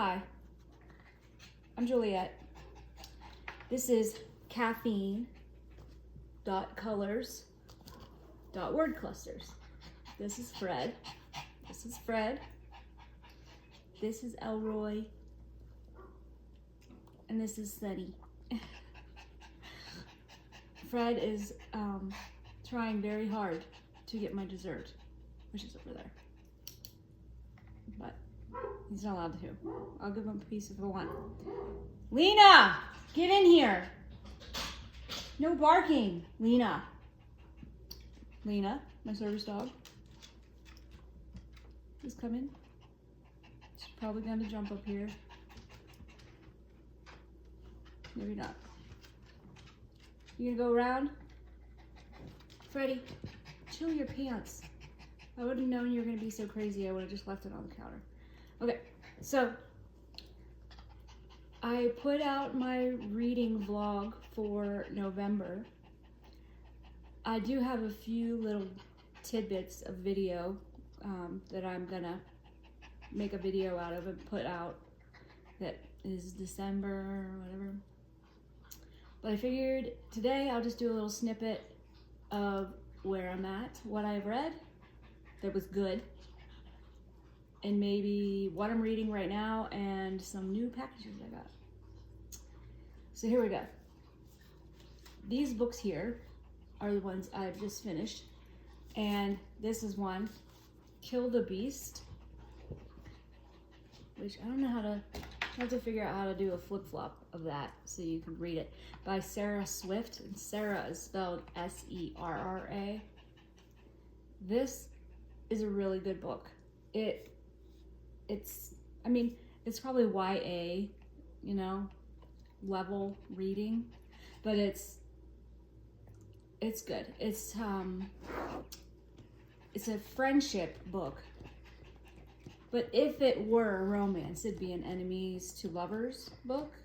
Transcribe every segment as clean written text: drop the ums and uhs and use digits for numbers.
Hi, I'm Juliet. This is caffeine.colors.wordclusters. This is Fred. This is Fred. This is Elroy. And this is Sunny. Fred is trying very hard to get my dessert, which is over there. But he's not allowed to. I'll give him a piece if I want. Lena, get in here. No barking, Lena. Lena, my service dog, is coming. She's probably going to jump up here. Maybe not. You gonna go around? Freddie, chill your pants. I would have known you were gonna be so crazy, I would have just left it on the counter. Okay, so I put out my reading vlog for November. I do have a few little tidbits of video that I'm gonna make a video out of and put out that is December or whatever. But I figured today I'll just do a little snippet of where I'm at, what I've read that was good, and maybe what I'm reading right now and some new packages I got. So here we go. These books here are the ones I've just finished, and this is one, Kill the Beast, which I don't know how to, I have to figure out how to do a flip-flop of that so you can read it, by Sarah Swift, and Sarah is spelled S-E-R-R-A. This is a really good book. It's probably YA, you know, level reading, but it's good. It's a friendship book. But if it were a romance, it'd be an enemies to lovers book.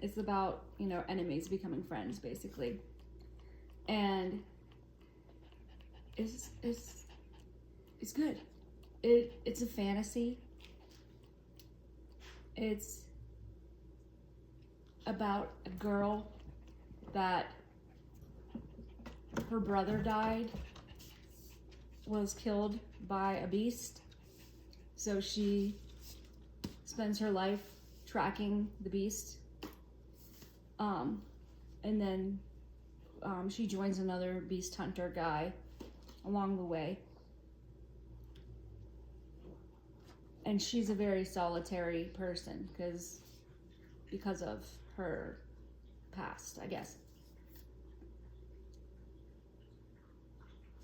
It's about, you know, enemies becoming friends, basically. And it's good. It's a fantasy. It's about a girl that her brother died, was killed by a beast. So she spends her life tracking the beast. And then she joins another beast hunter guy along the way. And she's a very solitary person because of her past, I guess.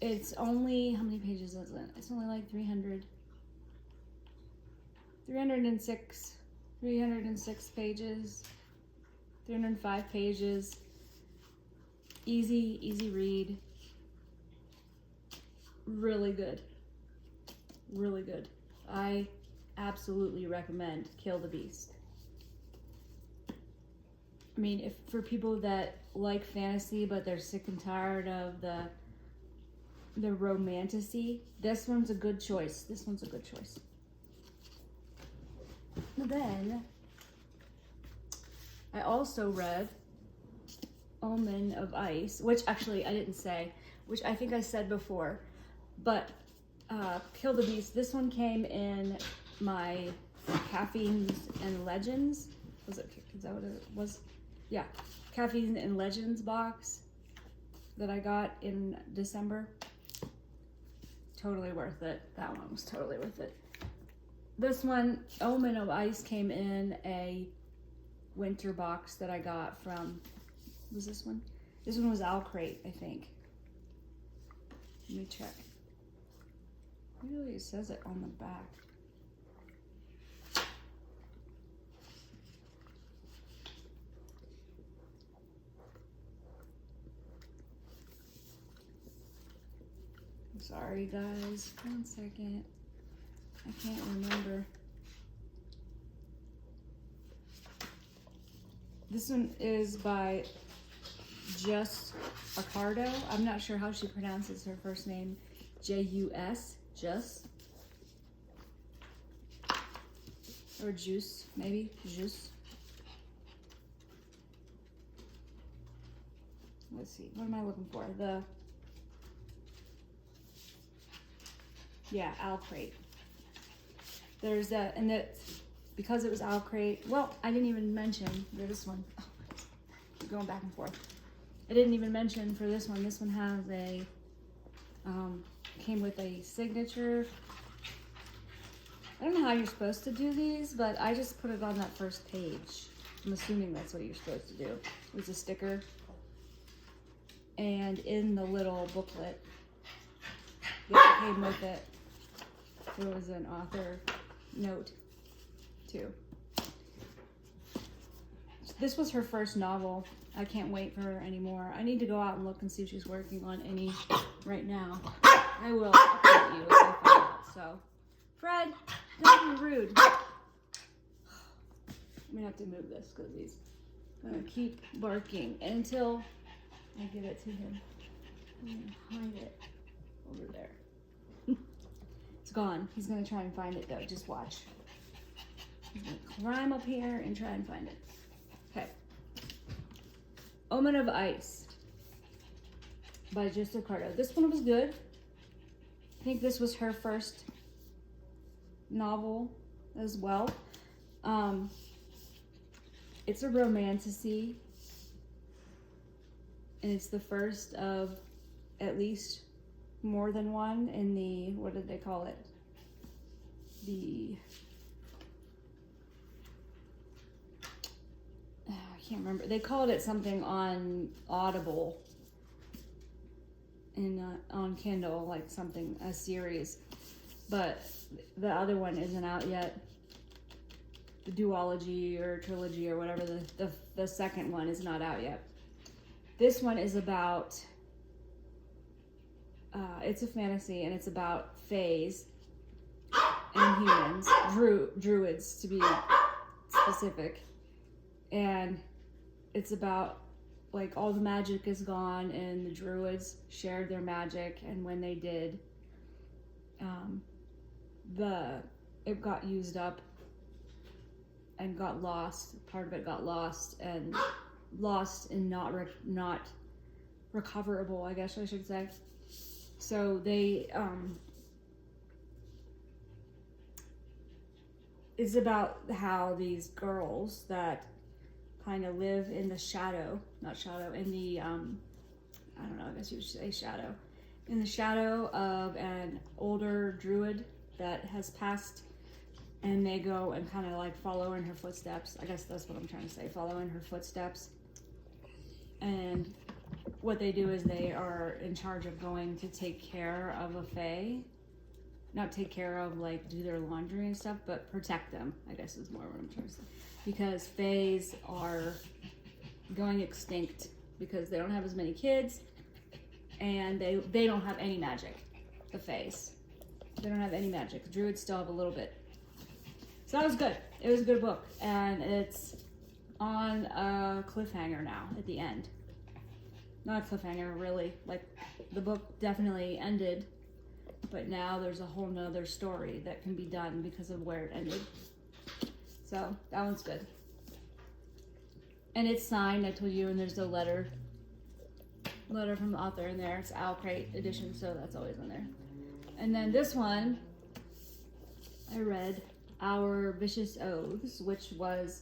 It's only, how many pages is it? It's only like 306 pages, 305 pages. Easy read. Really good. Really good. I absolutely recommend Kill the Beast. I mean, if for people that like fantasy but they're sick and tired of the romantasy, this one's a good choice. This one's a good choice. Then I also read Omen of Ice, which actually I didn't say, which I think I said before, but Kill the Beast, this one came in my Caffeines and Legends. Is that what it was? Yeah, Caffeine and Legends box that I got in December. Totally worth it. That one was totally worth it. This one, Omen of Ice, came in a winter box that I got from, was this one? This one was Owl Crate, I think. Let me check. Really, it says it on the back. I'm sorry, guys. 1 second. I can't remember. This one is by Just Accardo. I'm not sure how she pronounces her first name. J-U-S, Just. or juice, maybe, juice. Let's see, what am I looking for? Yeah, Owl Crate. There's a, and that, because it was Owl Crate, well, I didn't even mention this one. Oh, keep going back and forth. I didn't even mention for this one. This one has a, came with a signature. I don't know how you're supposed to do these, but I just put it on that first page. I'm assuming that's what you're supposed to do. It was a sticker. And in the little booklet that came with it, there was an author note too. This was her first novel. I can't wait for her anymore. I need to go out and look and see if she's working on any right now. I will update you if I find out. So, Fred, don't be rude. I'm gonna have to move this because he's gonna keep barking until I give it to him. I'm gonna hide it over there. It's gone. He's gonna try and find it though. Just watch. He's gonna climb up here and try and find it. Okay. Omen of Ice by Joseph Cardo. This one was good. I think this was her first novel as well. It's a romantasy, and it's the first of at least more than one in the, what did they call it? I can't remember. They called it something on Audible and on Kindle, like something, a series. But the other one isn't out yet. The duology or trilogy or whatever, the second one is not out yet. This one is about, it's a fantasy, and it's about fays and humans, druids to be specific. And it's about, like, all the magic is gone, and the druids shared their magic, and when they did, it got used up and got lost. Part of it got lost and not recoverable, I guess I should say. So they, it's about how these girls that kind of live in the shadow, in the, I don't know, I guess you would say shadow, in the shadow of an older druid that has passed, and they go and kind of like follow in her footsteps. I guess that's what I'm trying to say, follow in her footsteps. And what they do is they are in charge of going to take care of a fae. Not take care of, like, do their laundry and stuff, but protect them, I guess is more what I'm trying to say. Because fays are going extinct because they don't have as many kids, and they don't have any magic, the fays. They don't have any magic. The druids still have a little bit. So that was good. It was a good book, and it's on a cliffhanger now at the end. Not a cliffhanger, really. Like, the book definitely ended, but now there's a whole nother story that can be done because of where it ended. So that one's good. And it's signed, I told you, and there's a letter from the author in there. It's Owl Crate edition, so that's always in there. And then this one, I read Our Vicious Oaths, which was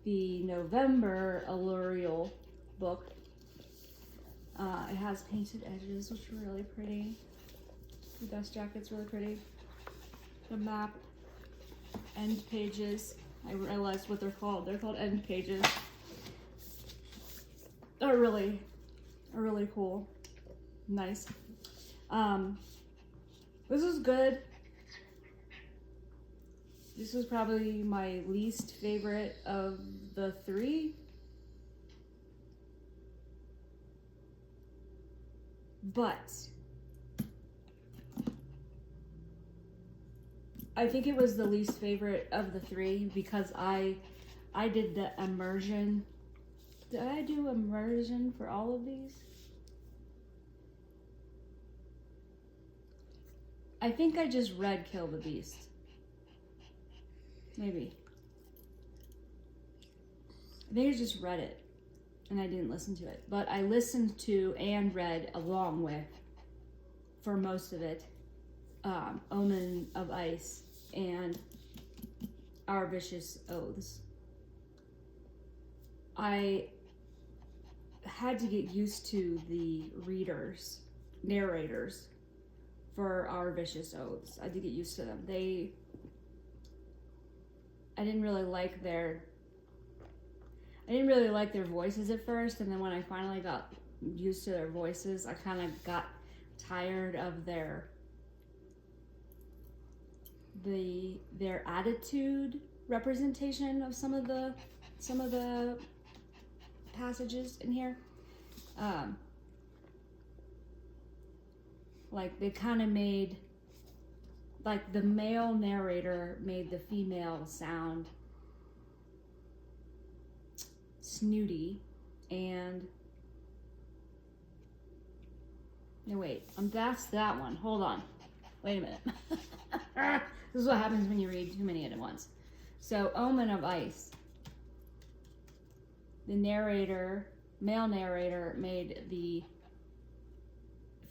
the November Allurial book. It has painted edges, which are really pretty. The dust jacket's really pretty. The map, end pages. I realized what they're called. They're called end pages. They're really cool. Nice. This is good. This was probably my least favorite of the three. But I think it was the least favorite of the three because I did the immersion. Did I do immersion for all of these? I think I just read Kill the Beast. Maybe. I think I just read it and I didn't listen to it, but I listened to and read along with, for most of it, Omen of Ice and Our Vicious Oaths. I had to get used to the narrators for Our Vicious Oaths. I had to get used to them. I didn't really like their voices at first, and then when I finally got used to their voices, I kind of got tired of their attitude representation of some of the passages in here. Like they kind of made, like the male narrator made the female sound snooty, and no, wait, that's that one. Hold on, wait a minute. This is what happens when you read too many at once. So Omen of Ice, the male narrator made the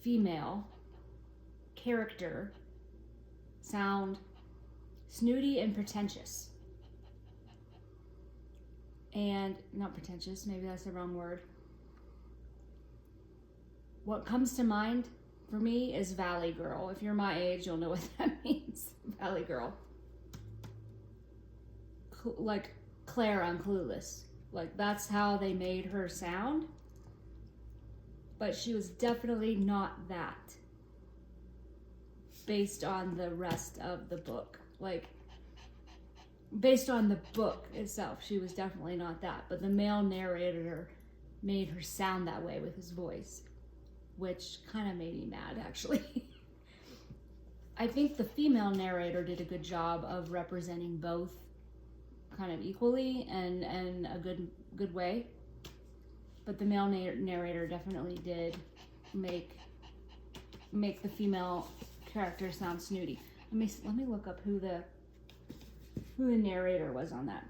female character sound snooty and pretentious. And not pretentious, maybe that's the wrong word. What comes to mind for me is Valley Girl. If you're my age, you'll know what that means. Valley Girl. Like Claire on Clueless. Like that's how they made her sound. But she was definitely not that, based on the rest of the book. Like, based on the book itself, she was definitely not that. But the male narrator made her sound that way with his voice, which kind of made me mad, actually. I think the female narrator did a good job of representing both kind of equally and a good way. But the male narrator definitely did make the female character sound snooty. Let me look up who the narrator was on that.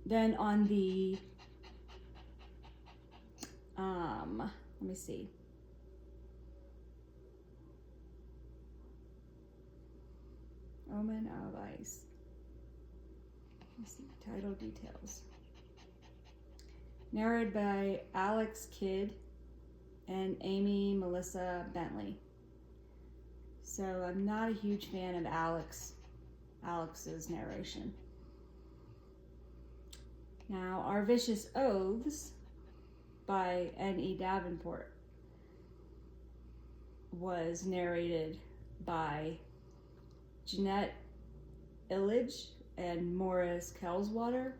Then on the let me see. Omen of Ice. Let's see, title details. Narrated by Alex Kidd and Amy Melissa Bentley. So I'm not a huge fan of Alex's narration. Now, Our Vicious Oaths by N.E. Davenport was narrated by Jeanette Illich and Morris Kelswater.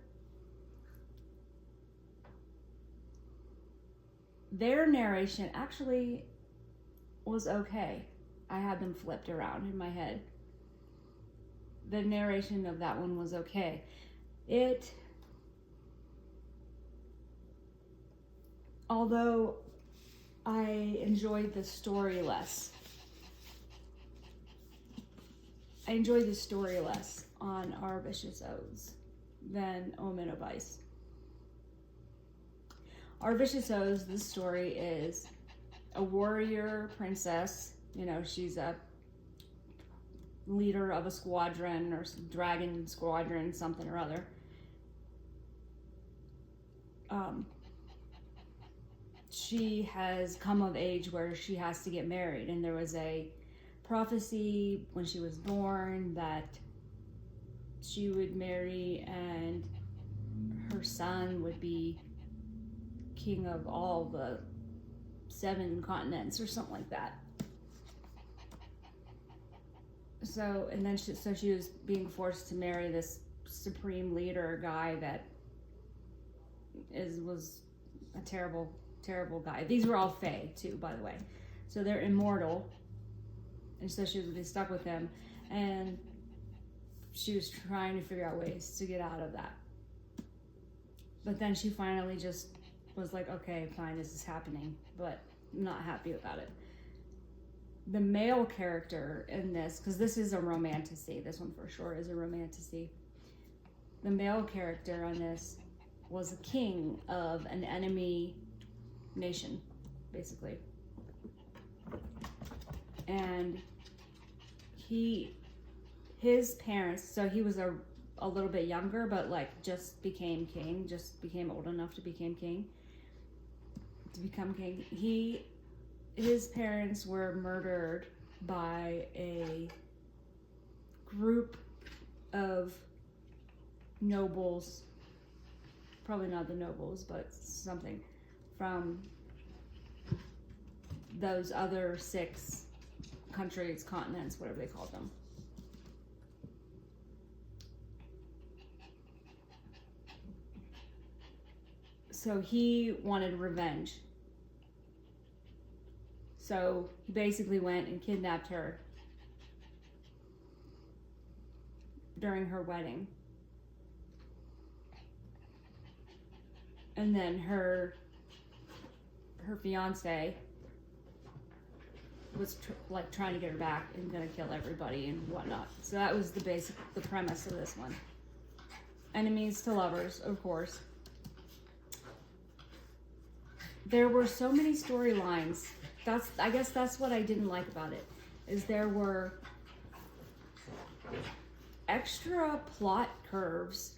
Their narration actually was okay. I had them flipped around in my head. The narration of that one was okay. Although I enjoyed the story less. I enjoyed the story less on Our Vicious Oaths than Omen of Ice. Our Vicious Oaths, this story is a warrior princess. You know, she's a leader of a squadron or dragon squadron, something or other. She has come of age where she has to get married, and there was a prophecy when she was born that she would marry and her son would be king of all the 7 continents or something like that. So, and then she was being forced to marry this supreme leader guy that was a terrible guy. These were all fae too, by the way. So they're immortal. And so she was be stuck with him, and she was trying to figure out ways to get out of that. But then she finally just was like, okay, fine, this is happening, but I'm not happy about it. The male character in this, because this is a romantasy, this one for sure is a romantasy. the male character on this was a king of an enemy nation, basically. And his parents, so he was a little bit younger, but like just became king, just became old enough to become king. His parents were murdered by a group of nobles, probably not the nobles, but something from those other 6 countries, continents, whatever they called them. So he wanted revenge. So he basically went and kidnapped her during her wedding. And then her fiance was trying to get her back and gonna kill everybody and whatnot. So that was the premise of this one. Enemies to lovers, of course. There were so many storylines. I guess that's what I didn't like about it, is there were extra plot curves.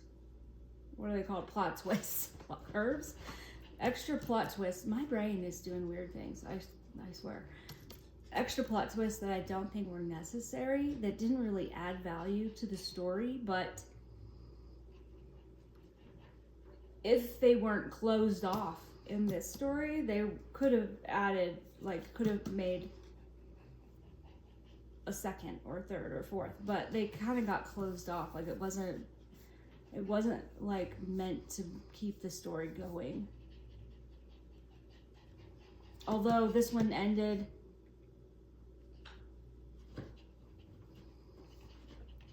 What do they call it? Plot twists. Plot curves? Extra plot twists. My brain is doing weird things, I swear. Extra plot twists that I don't think were necessary, that didn't really add value to the story, but if they weren't closed off in this story, they could have added, could have made a second or third or fourth, but they kind of got closed off. It wasn't meant to keep the story going. Although this one ended,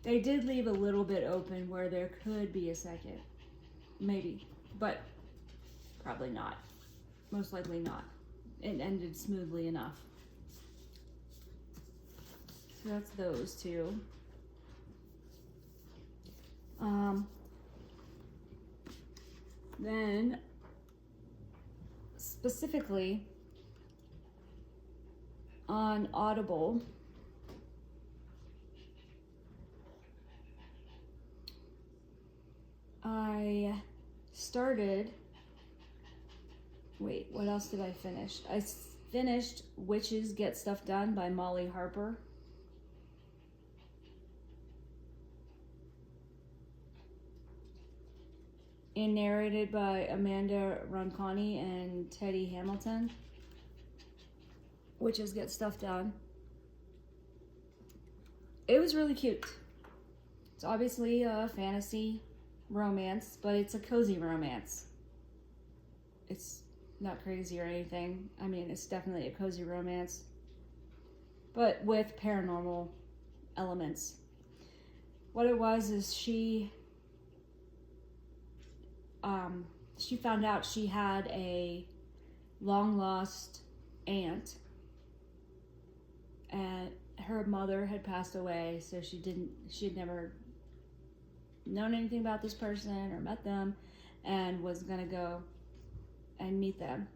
they did leave a little bit open where there could be a second, maybe, but probably not. Most likely not. It ended smoothly enough. So that's those two. Then, specifically on Audible, I started... Wait, what else did I finish? I finished Witches Get Stuff Done by Molly Harper. And narrated by Amanda Ronconi and Teddy Hamilton. Witches Get Stuff Done. It was really cute. It's obviously a fantasy romance, but it's a cozy romance. It's not crazy or anything. I mean, it's definitely a cozy romance, but with paranormal elements. What it was is she found out she had a long lost aunt, and her mother had passed away, so she had never known anything about this person or met them, and was gonna go and meet them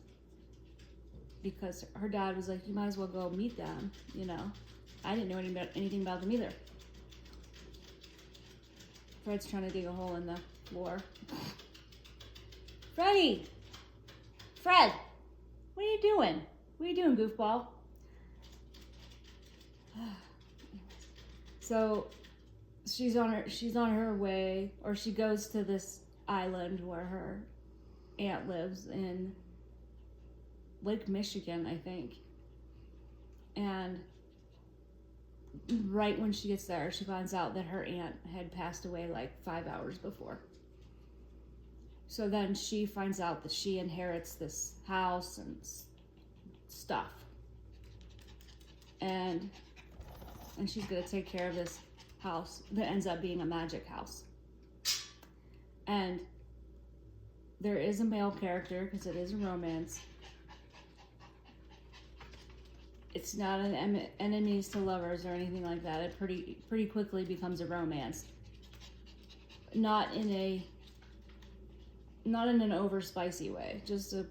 because her dad was like, you might as well go meet them, you know. I didn't know anything about them either. Fred's trying to dig a hole in the floor. Freddy! Fred! What are you doing? What are you doing, goofball? So she's on her way, or she goes to this island where her aunt lives in Lake Michigan, I think. And right when she gets there, she finds out that her aunt had passed away 5 hours before. So then she finds out that she inherits this house and stuff. And she's gonna take care of this house that ends up being a magic house. And there is a male character, because it is a romance. It's not an enemies to lovers or anything like that. It pretty quickly becomes a romance. not in an over spicy way, just a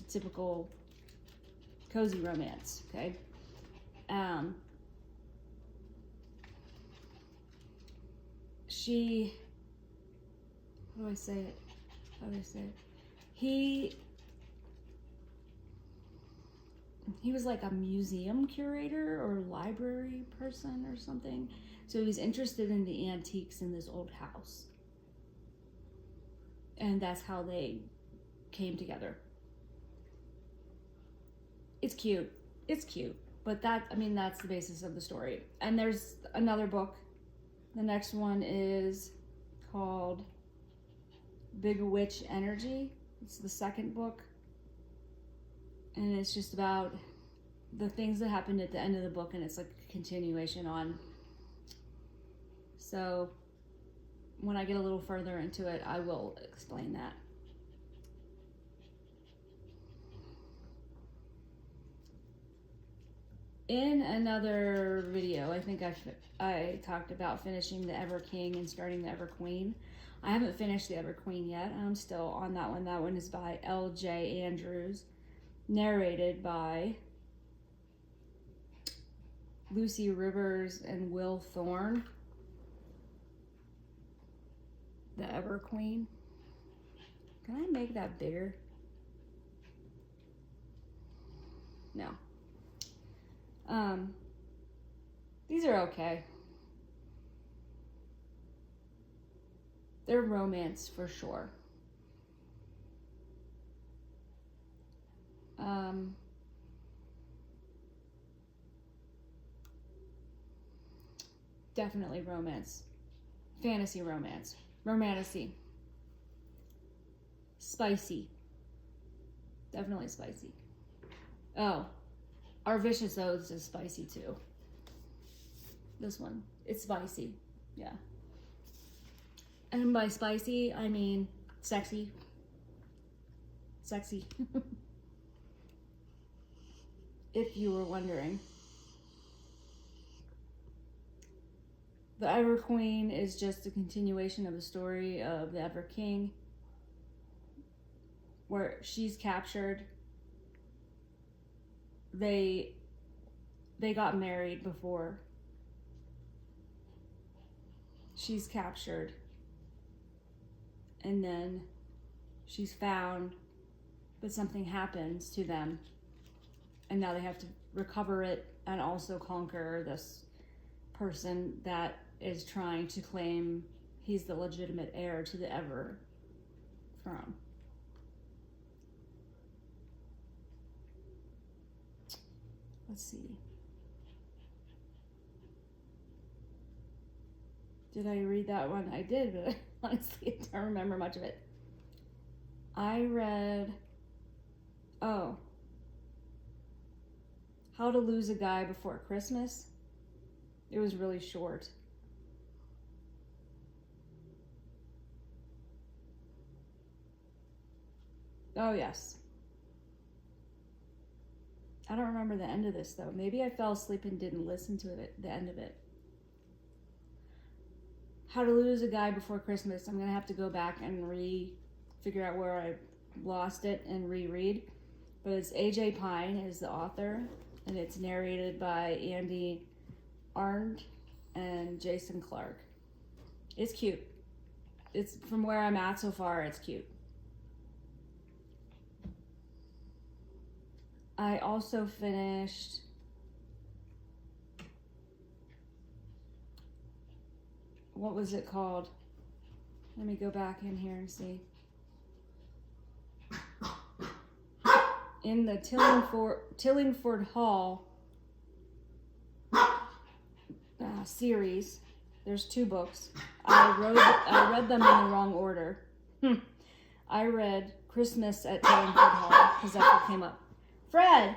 typical cozy romance. Okay. How do I say it? He was like a museum curator or library person or something. So he was interested in the antiques in this old house. And that's how they came together. It's cute. But that's the basis of the story. And there's another book. The next one is called Big Witch Energy. It's the second book. And it's just about the things that happened at the end of the book, and it's like a continuation on. So when I get a little further into it, I will explain that. In another video, I think I talked about finishing the Ever King and starting the Ever Queen. I haven't finished the Ever Queen yet. I'm still on that one. That one is by L.J. Andrews, narrated by Lucy Rivers and Will Thorne. The Ever Queen. Can I make that bigger? No. These are okay. They're romance for sure. Definitely romance. Fantasy romance. Romantasy. Spicy. Definitely spicy. Oh, Our Vicious Oaths is spicy too. This one, it's spicy. Yeah. And by spicy, I mean sexy. Sexy. If you were wondering. The Ever Queen is just a continuation of the story of the Ever King, where she's captured. They got married before she's captured, and then she's found, but something happens to them, and now they have to recover it and also conquer this person that is trying to claim he's the legitimate heir to the Ever throne. Let's see. Did I read that one? I did, but honestly, I don't remember much of it. I read, How to Lose a Guy Before Christmas. It was really short. Oh, yes. I don't remember the end of this, though. Maybe I fell asleep and didn't listen to it, the end of it. How to Lose a Guy Before Christmas. I'm going to have to go back and figure out where I lost it and reread. But it's A.J. Pine is the author, and it's narrated by Andy Arndt and Jason Clark. It's cute. It's from where I'm at so far, it's cute. I also finished what was it called? Let me go back in here and see. In the Tillingford Hall series, there's 2 books. I read them in the wrong order. I read Christmas at Tillingford Hall because that's what came up. Fred,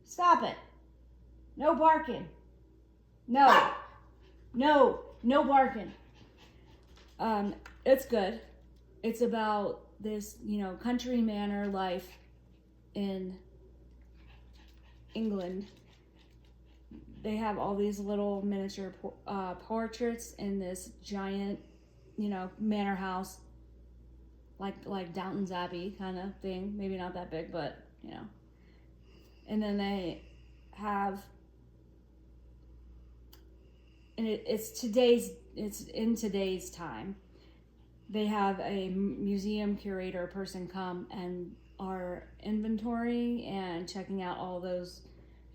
stop it. No barking. No barking. It's good. It's about this, country manor life in England. They have all these little miniature portraits in this giant manor house, like Downton's Abbey kind of thing. Maybe not that big, but And then they have, and it's in today's time. They have a museum curator person come and are inventorying and checking out all those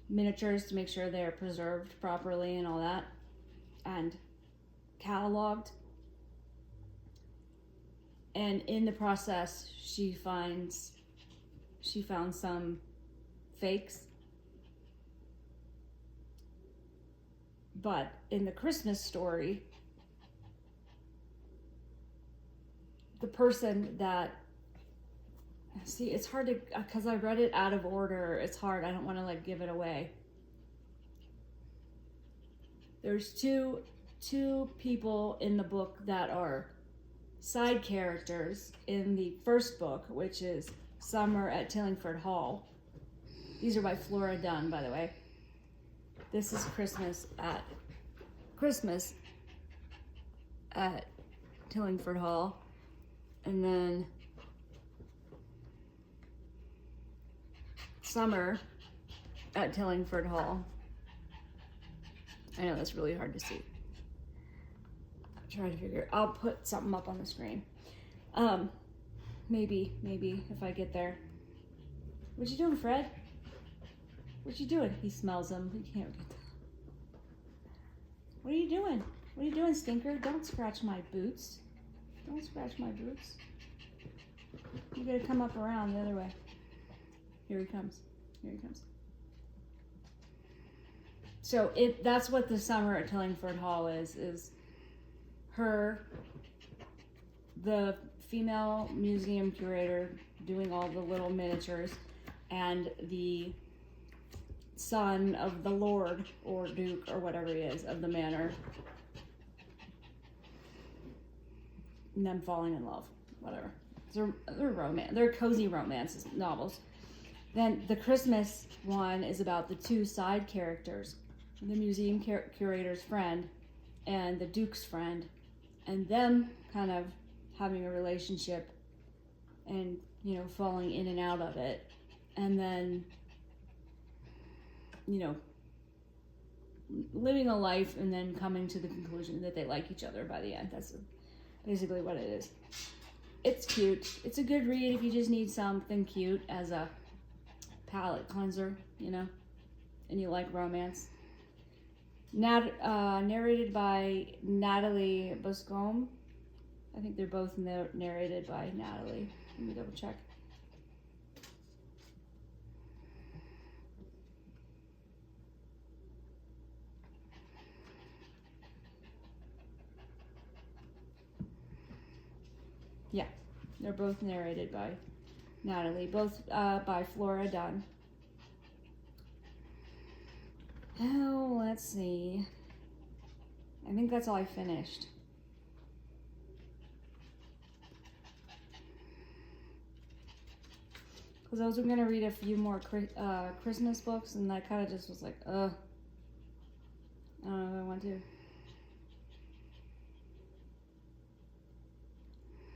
miniatures to make sure they're preserved properly and all that, and cataloged. And in the process, she found some fakes. But in the Christmas story, the person that, see, it's hard to, because I read it out of order, it's hard. I don't want to give it away. There's two people in the book that are side characters in the first book, which is Summer at Tillingford Hall. These are by Flora Dunn, by the way. This is Christmas at Tillingford Hall. And then Summer at Tillingford Hall. I know that's really hard to see. I'm trying to figure. I'll put something up on the screen. Maybe if I get there. What you doing, Fred? What you doing? He smells them. He can't get them. What are you doing? What are you doing, Stinker? Don't scratch my boots. Don't scratch my boots. You gotta come up around the other way. Here he comes. Here he comes. So that's what the Summer at Tillingford Hall is her, the female museum curator doing all the little miniatures, and the son of the lord or duke or whatever he is of the manor, and them falling in love, whatever. They're cozy romance novels. Then the Christmas one is about the two side characters, the museum curator's friend and the duke's friend, and them kind of having a relationship and falling in and out of it, and then living a life and then coming to the conclusion that they like each other by the end. That's basically what it is. It's cute. It's a good read if you just need something cute as a palate cleanser, and you like romance. Narrated by Natalie Buscombe. I think they're both narrated by Natalie. Let me double check. Yeah, they're both narrated by Natalie, both by Flora Dunn. Oh, let's see. I think that's all I finished. Because I was going to read a few more Christmas books, and that kind of just was like, I don't know if I want to.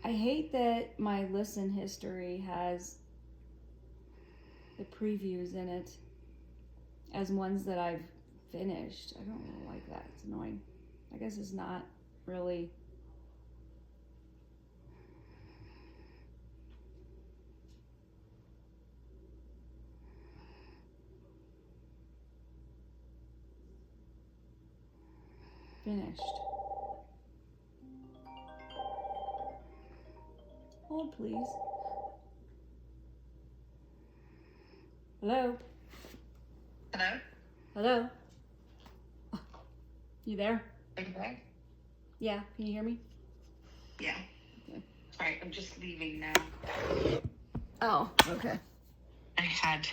I hate that my listen history has the previews in it as ones that I've finished. I don't really like that. It's annoying. I guess it's not really finished. Hold, please. Hello? Hello? Hello? You there? Are you there? Yeah, can you hear me? Yeah. Okay. Alright, I'm just leaving now. Oh, okay. I had